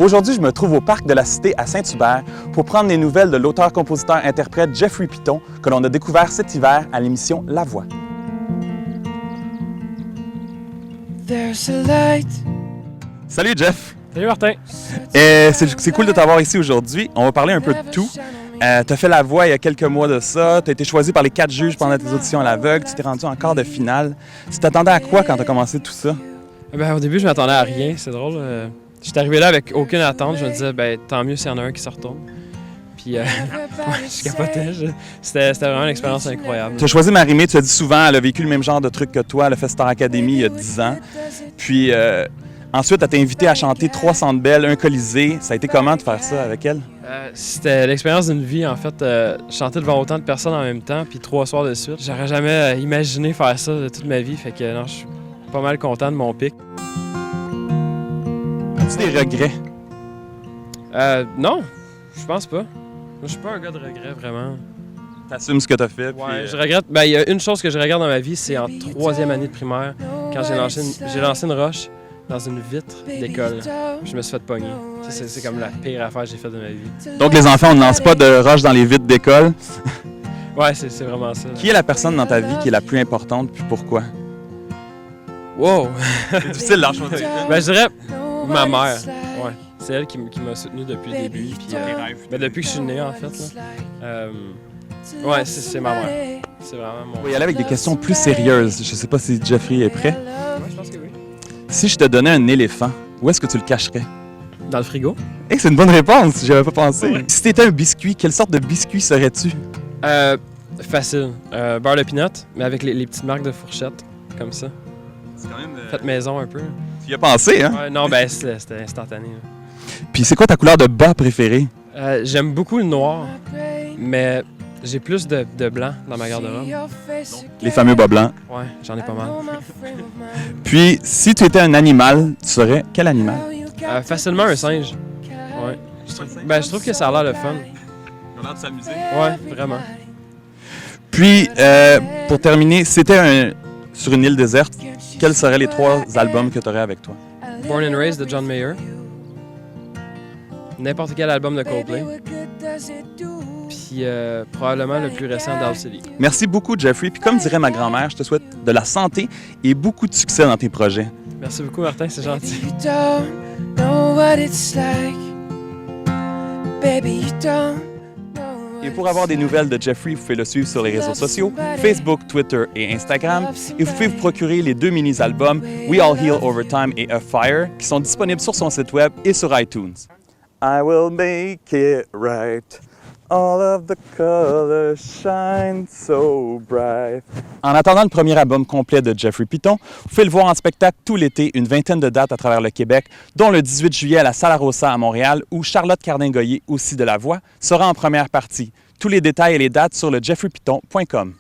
Aujourd'hui, je me trouve au Parc de la Cité à Saint-Hubert pour prendre des nouvelles de l'auteur-compositeur-interprète Jeffrey Piton que l'on a découvert cet hiver à l'émission La Voix. Salut Jeff! Salut Martin! C'est cool de t'avoir ici aujourd'hui. On va parler un peu de tout. Tu as fait La Voix il y a quelques mois de ça. Tu as été choisi par les 4 juges pendant tes auditions à l'aveugle. Tu t'es rendu en quart de finale. Tu t'attendais à quoi quand tu as commencé tout ça? Au début, je m'attendais à rien. C'est drôle. J'étais arrivé là avec aucune attente. Je me disais, tant mieux s'il y en a un qui se retourne. Puis, je capotais. C'était vraiment une expérience incroyable. Tu as choisi Marie-Mé. Tu as dit souvent, elle a vécu le même genre de truc que toi. Elle a fait Star Academy il y a 10 ans. Puis, ensuite, elle t'a invité à chanter 3 Centres Bell, un Colisée. Ça a été comment de faire ça avec elle? C'était l'expérience d'une vie, en fait. Chanter devant autant de personnes en même temps, puis 3 soirs de suite. J'aurais jamais imaginé faire ça de toute ma vie. Fait que non, je suis pas mal content de mon pic. As-tu des regrets? Non, je pense pas. Je suis pas un gars de regrets, vraiment. T'assumes ce que t'as fait? Ouais, je regrette. Il y a une chose que je regarde dans ma vie, c'est en 3e année de primaire, quand j'ai lancé une roche dans une vitre d'école. Je me suis fait pogner. C'est comme la pire affaire que j'ai faite de ma vie. Donc les enfants, on ne lance pas de roches dans les vitres d'école? Ouais, c'est vraiment ça. Qui est la personne dans ta vie qui est la plus importante, puis pourquoi? Wow! C'est difficile d'en choisir. Je dirais ma mère. Ouais. C'est elle qui m'a soutenu depuis le début. Puis, depuis que je suis né, en fait. Là. Ouais, c'est ma mère. C'est vraiment mon... On va y aller avec des questions plus sérieuses. Je sais pas si Jeffrey est prêt. Ouais, je pense que oui. Si je te donnais un éléphant, où est-ce que tu le cacherais? Dans le frigo. Hey, c'est une bonne réponse, j'y avais pas pensé. Ouais. Si t'étais un biscuit, quelle sorte de biscuit serais-tu? Facile. Beurre de pinot, mais avec les petites marques de fourchette, comme ça. C'est quand même... Faites maison un peu. Tu y as pensé, hein? Ouais, non, c'était instantané. Là. Puis c'est quoi ta couleur de bas préférée? J'aime beaucoup le noir, mais j'ai plus de blanc dans ma garde-robe. Les fameux bas blancs. Ouais, j'en ai pas mal. Puis, si tu étais un animal, tu serais quel animal? Facilement un singe. Ouais. Je trouve que ça a l'air le fun. Ça a l'air de s'amuser? Ouais, vraiment. Puis, pour terminer, si t'étais sur une île déserte, quels seraient les 3 albums que tu aurais avec toi? Born and Raised de John Mayer. N'importe quel album de Coldplay. Puis probablement le plus récent d'Al City. Merci beaucoup, Jeffrey. Puis comme dirait ma grand-mère, je te souhaite de la santé et beaucoup de succès dans tes projets. Merci beaucoup, Martin, c'est gentil. Et pour avoir des nouvelles de Jeffrey, vous pouvez le suivre sur les réseaux sociaux, Facebook, Twitter et Instagram. Et vous pouvez vous procurer les 2 mini-albums We All Heal Overtime et A Fire, qui sont disponibles sur son site web et sur iTunes. I will make it right. All of the colors shine so bright. En attendant le premier album complet de Jeffrey Piton, vous pouvez le voir en spectacle tout l'été, une vingtaine de dates à travers le Québec, dont le 18 juillet à la Sala Rossa à Montréal, où Charlotte Cardin-Goyer, aussi de La Voix, sera en première partie. Tous les détails et les dates sur le jeffreypiton.com.